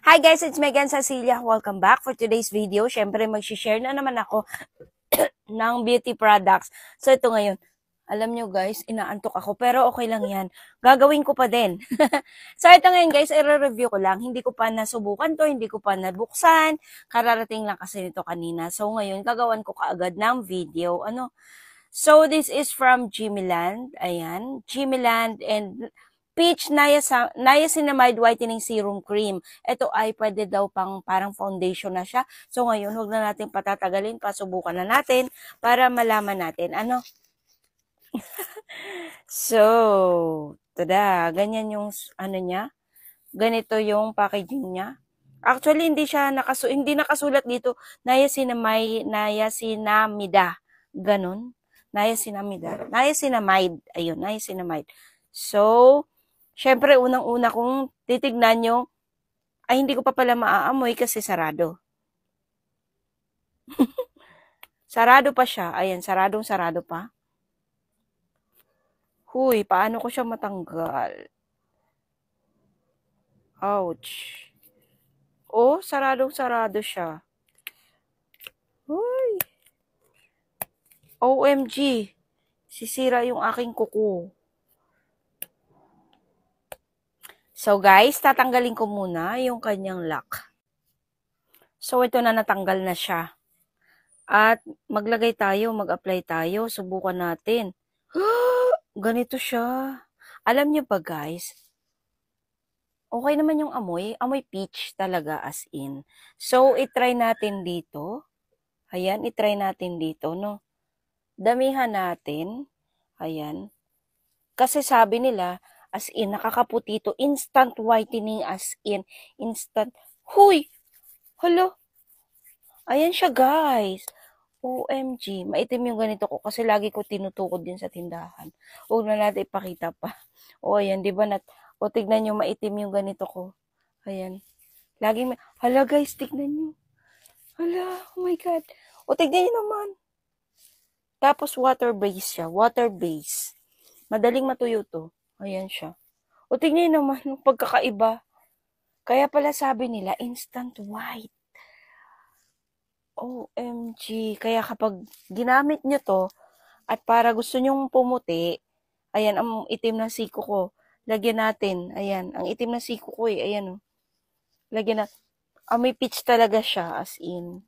Hi guys, it's Megan Cecilia. Welcome back for today's video. Syempre, mag-share na naman ako ng beauty products. So, ito ngayon. Alam nyo guys, inaantok ako. Pero okay lang yan. Gagawin ko pa din. So, ito ngayon guys, i-review ko lang. Hindi ko pa nasubukan to. Hindi ko pa nabuksan. Kararating lang kasi nito kanina. So, ngayon, gagawan ko kaagad ng video. So, this is from Jimmyland. Ayan. Jimmyland and Peach Niacinamide Whitening Serum Cream. Ito ay pwede daw pang parang foundation na siya. So, ngayon, huwag na natin patatagalin. Pasubukan na natin para malaman natin. So, tada. Ganyan yung, niya. Ganito yung packaging niya. Actually, hindi nakasulat dito. Niacinamida. Ganon. Niacinamide. Ayun, niacinamide. So, syempre, unang-una kong titignan yung, ay hindi ko pa pala maaamoy kasi sarado. Sarado pa siya. Ayan, sarado pa. Huy, paano ko siya matanggal? Ouch. Oh, sarado siya. Huy. OMG. Sisira yung aking kuko. So guys, tatanggalin ko muna yung kanyang lock. So ito na, natanggal na siya. At mag-apply tayo. Subukan natin. Ganito siya. Alam niyo ba guys, okay naman yung amoy. Amoy peach talaga as in. So, itry natin dito. Ayan, itry natin dito, no? Damihan natin. Ayan. Kasi sabi nila, as in, nakakaputi to. Instant whitening as in. Instant. Huy! Hala! Ayan siya, guys. OMG. Maitim yung ganito ko kasi lagi ko tinutukod din sa tindahan. Huwag na natin ipakita pa. O, ayan, di ba? O, tignan nyo, maitim yung ganito ko. Ayan. Laging may... Hala, guys, tignan nyo. Hala, oh my God. O, tignan nyo naman. Tapos, water-based siya. Water-based. Madaling matuyo to. Ayan siya. O, tignan nyo naman yung pagkakaiba. Kaya pala sabi nila, instant white. OMG. Kaya kapag ginamit nyo to, at para gusto nyong pumuti, ayan, ang itim na siko ko. Lagyan natin. Ayan, ang itim na siko ko eh. Ayan, oh. Lagyan natin. May peach talaga siya, as in.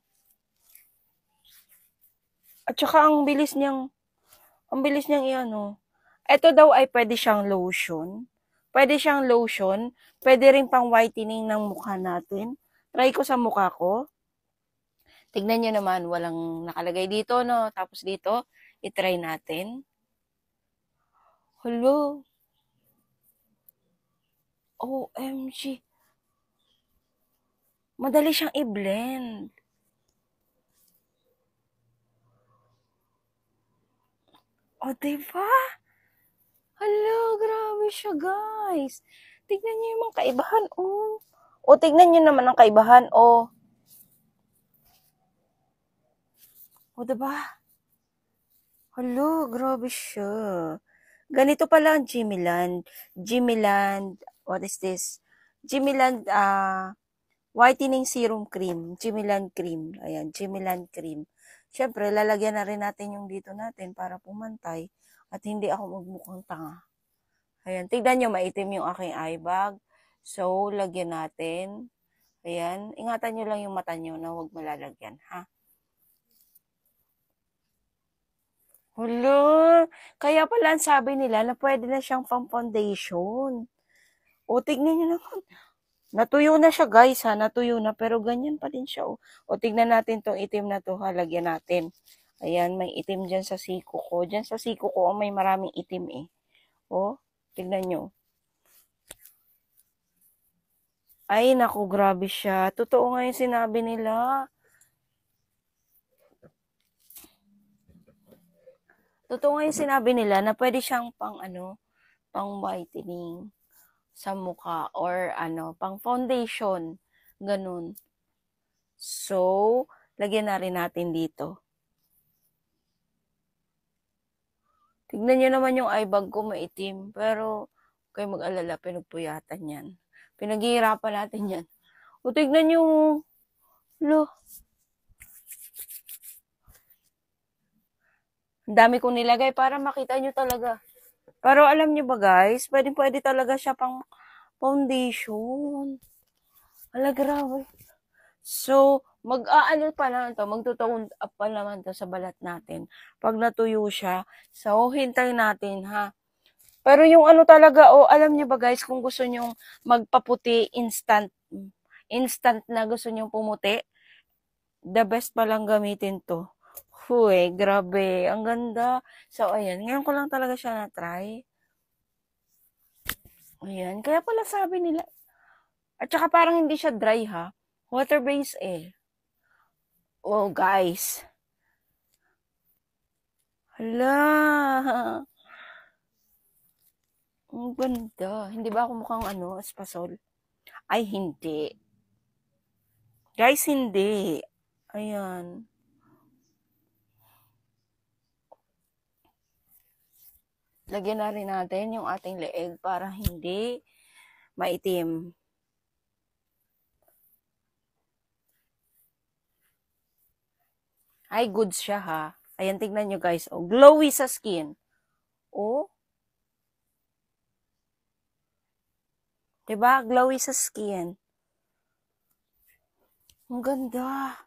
At saka, ang bilis niyang iyan, oh. Ito daw ay pwede siyang lotion. Pwede rin pang whitening ng mukha natin. Try ko sa mukha ko. Tignan nyo naman, walang nakalagay dito, no? Tapos dito, itry natin. Hello. OMG. Madali siyang i-blend. O, diba? Hello, grabe siya, guys. Tignan nyo yung mga kaibahan, oh. O, tignan nyo naman ang kaibahan, oh. O, diba? Hello, grabe siya. Ganito pala ang Jimmyland. What is this? Jimmyland, whitening serum cream. Jimmyland cream. Ayan, Jimmyland cream. Siyempre, lalagyan na rin natin yung dito natin para pumantay at hindi ako magmukhang tanga. Ayan, tignan nyo, maitim yung aking eye bag. So, lagyan natin. Ayan, ingatan nyo lang yung mata nyo na huwag malalagyan, ha? Hala, kaya pala ang sabi nila na pwede na siyang pang foundation. O, tignan nyo naman. Natuyo na siya, guys, ha? Natuyo na, pero ganyan pa din siya, oh. O, tignan natin tong itim na to, ha? Lagyan natin. Ayan, may itim dyan sa siko ko. Dyan sa siko ko, may maraming itim, eh. O, tignan nyo. Ay, naku, grabe siya. Totoo nga yung sinabi nila. Totoo nga yung sinabi nila na pwede siyang pang whitening sa mukha or pang foundation. Ganun. So, lagyan na rin natin dito. Tignan nyo naman yung eye bag ko, maitim. Pero, kayo mag-alala, pinagpuyatan yan. Pinaghihirapan natin yan. O, tignan nyo. Lo. Ang dami kong nilagay para makita nyo talaga. Pero alam nyo ba guys, pwede talaga siya pang foundation. Ala, grabe. So, mag-aano pa naman to, magtutone up pa naman to sa balat natin. Pag natuyo siya, so hintay natin ha. Pero yung ano talaga, alam niyo ba guys, kung gusto nyong magpaputi instant na gusto nyong pumuti, the best pa lang gamitin to. Huy, grabe, ang ganda. So, ayan, ngayon ko lang talaga siya na-try. Ayan, kaya pala sabi nila, at saka parang hindi siya dry ha, water-based eh. Oh, guys. Hala. Ang ganda. Hindi ba ako mukhang espasol? Ay, hindi. Guys, hindi. Ayan. Lagyan na rin natin yung ating leeg para hindi maitim. Ay, good siya ha. Ayan, tignan nyo guys. Oh, glowy sa skin. Oh. Diba? Glowy sa skin. Ang ganda.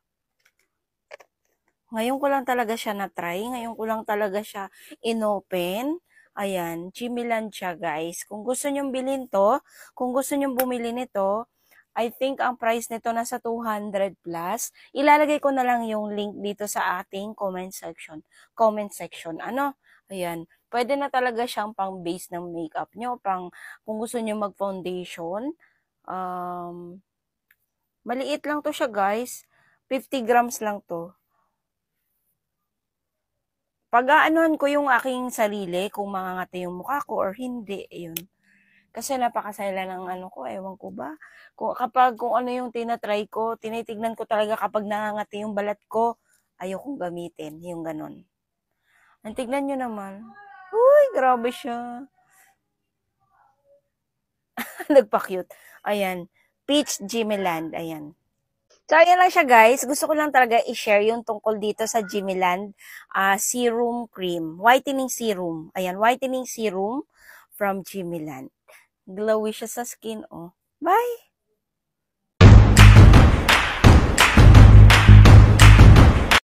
Ngayon ko lang talaga siya na-try. Ngayon ko lang talaga siya inopen. Ayan, Jimiland siya guys. Kung gusto nyong bilhin to, kung gusto nyong bumili nito, I think ang price nito nasa 200 plus. Ilalagay ko na lang yung link dito sa ating comment section. Comment section. Ano? Ayan. Pwede na talaga siyang pang base ng makeup nyo. Kung gusto nyo mag-foundation. Maliit lang to siya guys. 50 grams lang to. Pag-aanuhan ko yung aking sarili, kung mangangati yung mukha ko or hindi, yun. Kasi napakasaya ng ko, ewan ko ba. Kung ano yung tinatry ko, tinitignan ko talaga kapag nangangati yung balat ko, ayokong gamitin, yung ganon. Ang tignan nyo naman. Uy, grabe siya. Nagpa-cute. Ayan. Peach Jimiland. Ayan. So, ayan lang siya guys. Gusto ko lang talaga i-share yung tungkol dito sa Jimiland Serum Cream. Whitening Serum. Ayan, Whitening Serum from Jimiland. Glowy siya sa skin, oh. Bye!